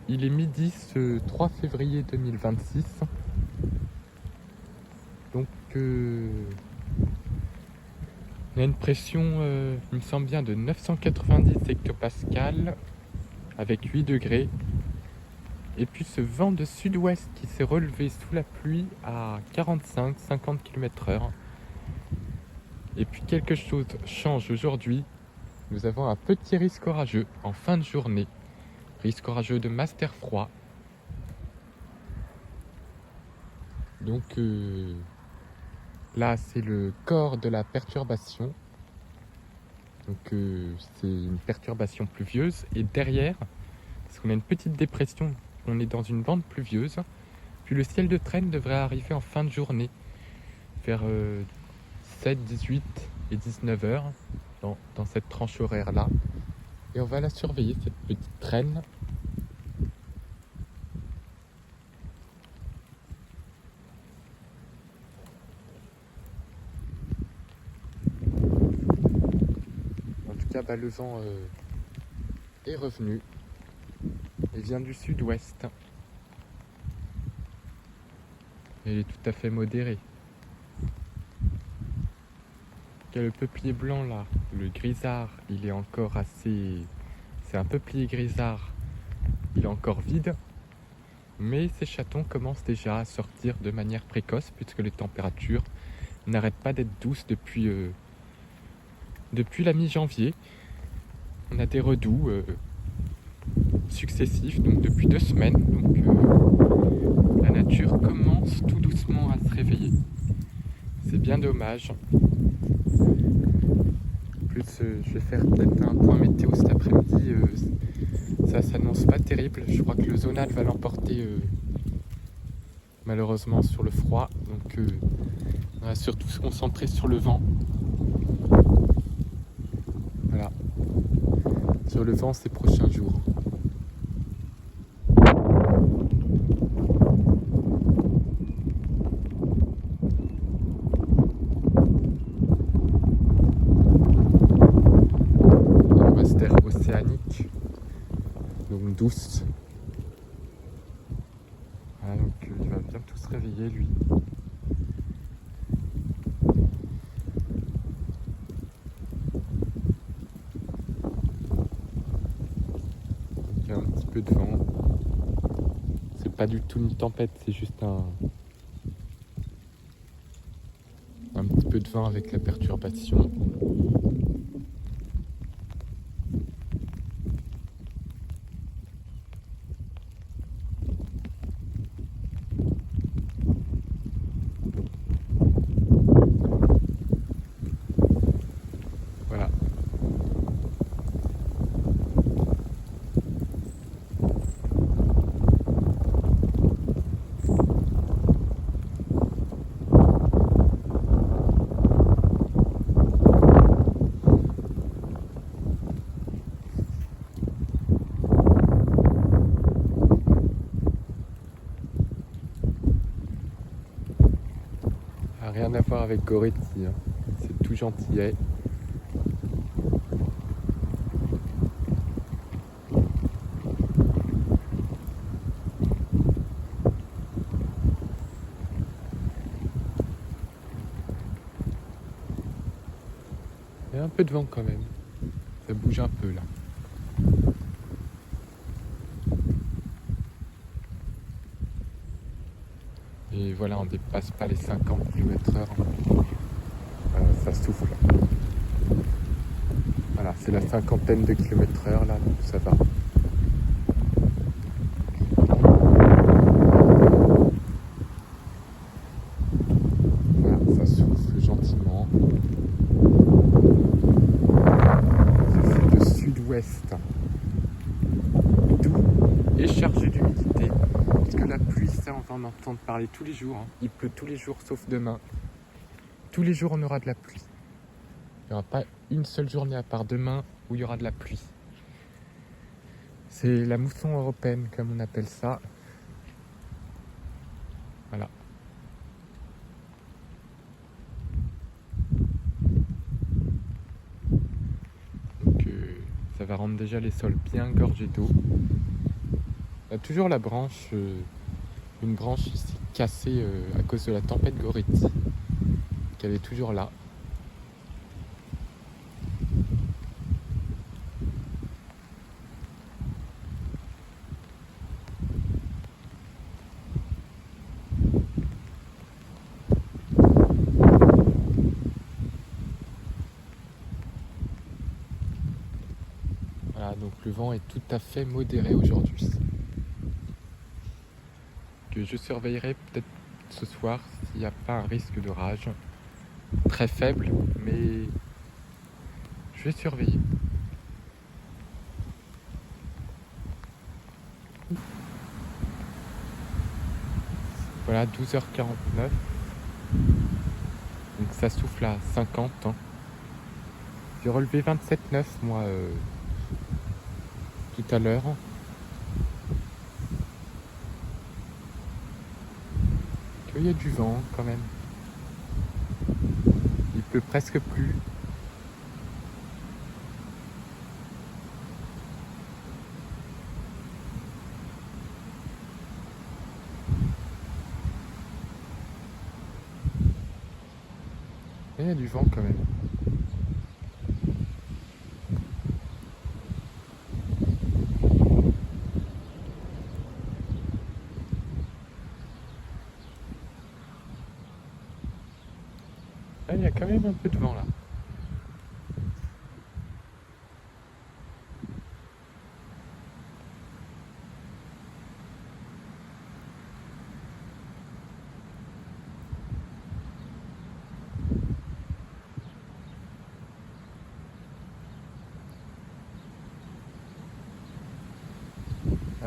Il est midi ce 3 février 2026. Donc on a une pression, il me semble bien, de 990 hectopascales avec 8 degrés. Et puis ce vent de sud-ouest qui s'est relevé sous la pluie à 45-50 km/h. Et puis quelque chose change aujourd'hui. Nous avons un petit risque orageux en fin de journée. Risque orageux de masse d'air froid. Donc là, c'est le corps de la perturbation. Donc c'est une perturbation pluvieuse. Et derrière, parce qu'on a une petite dépression, on est dans une bande pluvieuse. Puis le ciel de traîne devrait arriver en fin de journée, vers 7, 18 et 19 heures, dans cette tranche horaire-là. Et on va la surveiller, cette petite traîne. En tout cas, le vent est revenu. Il vient du sud-ouest. Il est tout à fait modéré. Il y a le peuplier blanc là, le grisard, il est encore assez... C'est un peuplier grisard, il est encore vide. Mais ces chatons commencent déjà à sortir de manière précoce puisque les températures n'arrêtent pas d'être douces depuis la mi-janvier. On a des redoux successifs, donc depuis 2 semaines. Donc la nature commence tout doucement à se réveiller. C'est bien dommage. En plus, je vais faire peut-être un point météo cet après-midi. Ça s'annonce pas terrible. Je crois que le zonal va l'emporter malheureusement sur le froid. Donc on va surtout se concentrer sur le vent. Voilà. Sur le vent ces prochains jours. Océanique, donc douce. Voilà, donc il va bientôt se réveiller lui. Il y a un petit peu de vent. C'est pas du tout une tempête, c'est juste un petit peu de vent avec la perturbation. Voilà. Rien à voir avec Goretti, hein. C'est tout gentillet. Il y a un peu de vent quand même. Ça bouge un peu là. Et voilà, on dépasse pas les 50 km/h. Ça souffle. Voilà, c'est la cinquantaine de km/h là, donc ça va. Voilà, ça souffle gentiment. C'est de sud-ouest. Doux et chargé d'humidité. Parce que la pluie, ça on va en entendre parler tous les jours. Hein. Il pleut tous les jours sauf demain. Tous les jours on aura de la pluie. Il n'y aura pas une seule journée à part demain où il y aura de la pluie. C'est la mousson européenne comme on appelle ça. Voilà. Donc ça va rendre déjà les sols bien gorgés d'eau. Il y a toujours la branche, une branche ici cassée à cause de la tempête Goretti, qu'elle est toujours là. Voilà, donc le vent est tout à fait modéré aujourd'hui. Que je surveillerai peut-être ce soir s'il n'y a pas un risque de rage. Très faible, mais je vais surveiller. Voilà, 12h49. Donc ça souffle à 50. Hein. J'ai relevé 27,9 moi tout à l'heure. Il y a du vent quand même. Il pleut presque plus. Il y a du vent quand même. Ah, il y a quand même un peu de vent là.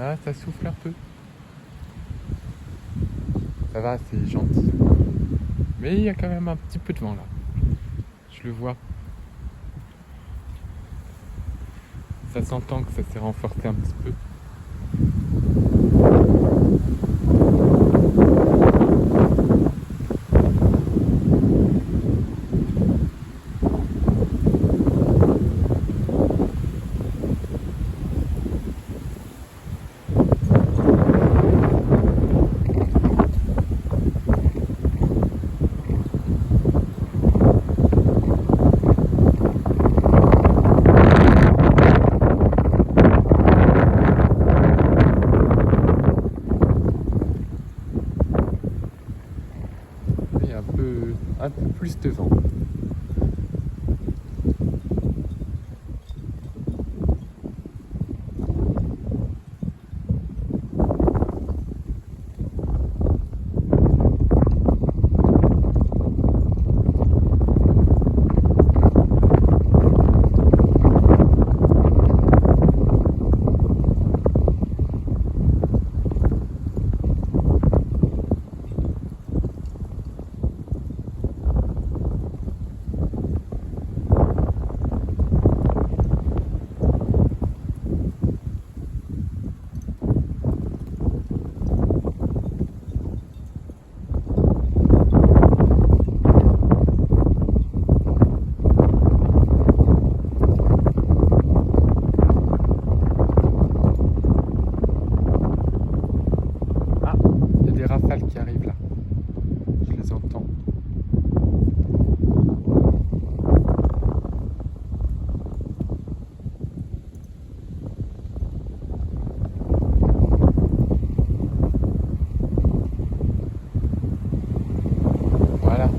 Ah, ça souffle un peu. Ça va, c'est gentil. Mais il y a quand même un petit peu de vent là. Je le vois. Ça s'entend que ça s'est renforcé un petit peu. Il y a un peu plus de vent. Qui arrivent là. Je les entends. Voilà.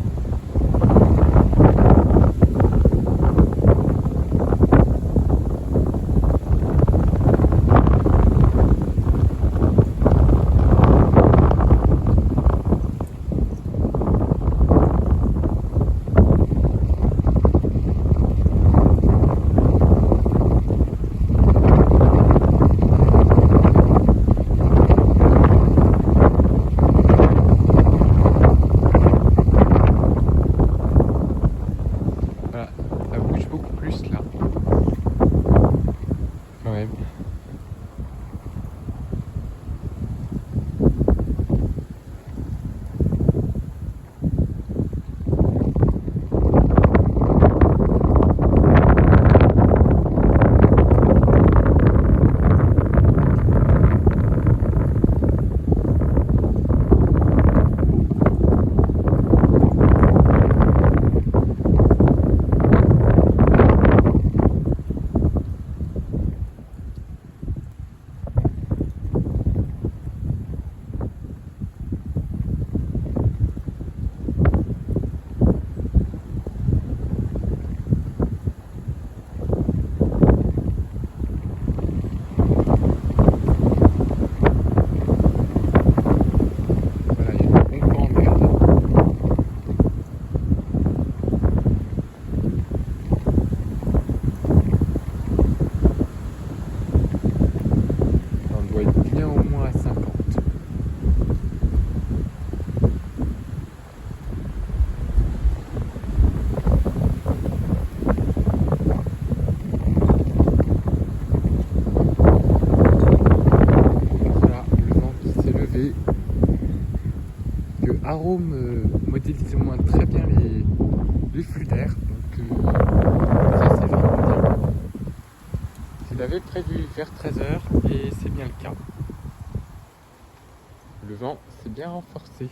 Arome modélise au moins très bien les flux d'air. Donc ça c'est vraiment bien. Je l'avais prévu vers 13h et c'est bien le cas. Le vent s'est bien renforcé.